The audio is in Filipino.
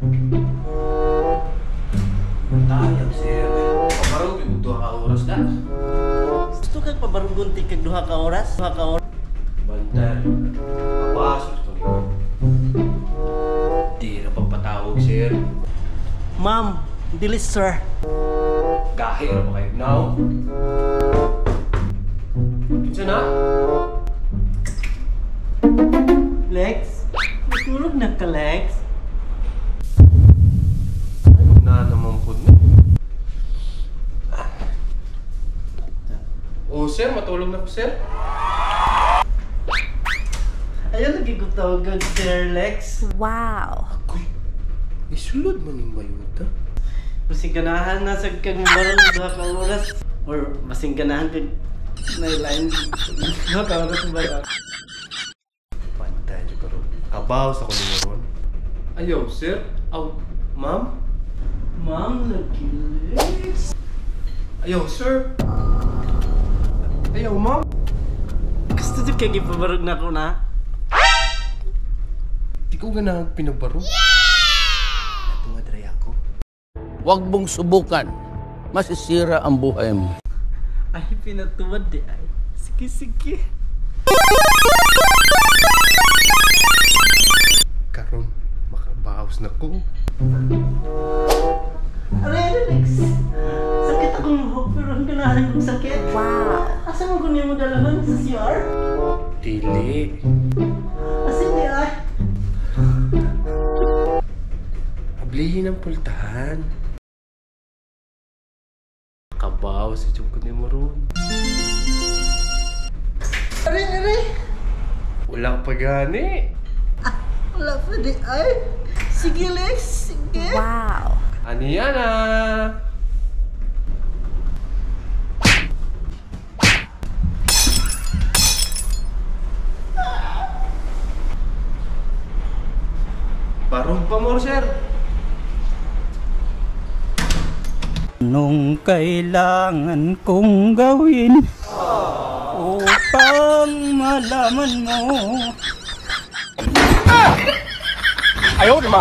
Tayang sir. Pabarog yung 2 ka oras na. Gusto kang pabarugon ti kag 2 ka oras? 2 ka oras. Bantal. Kapasok ito niyo. Di na pagpatawag sir. Ma'am, dilis sir. Gahi na ba kayo now? Kinsa na? Lex, natulog na ka, Lex. Ano na naman po niya? Oh sir, matulog na po sir. Ayaw lagi ko tawagan, Sir Lex. Wow. Ako'y, isulod man yung bayuta. Masing ganahan na sa kag barong 2 ka oras. Or masing ganahan kag nailain 2 ka oras ba? Pantay dyan karon. Abaw sa kulimuron. Ayaw sir. Aw, ma'am? Ma'am, lagi Lex. Ayaw sir. Ayaw ma'am. Gusto nyo kag ipabarog na ko na? Di ko ganang pinabaro. Natungad rin ako. Huwag mong subukan. Masisira ang buhay mo. Ay, pinatuwad di ay. Sige, sige. Karon, makabawas na ko. Aray, Lex. Sakit akong buhok pero ang ganahan kong sakit. Wow. Asa mo kunin mo dalaman sa CR? Dili. Asa di ay? Ablihin ang pultahan. Kabaw sa tiyong kulimuron. Aray, aray. Wala pa gani. Wala pa di ay. Sige, Lex. Sige. Wow. Aniana! Barong pa mo, sir. Anong kailangan kong gawin upang malaman mo? Ayaw naman.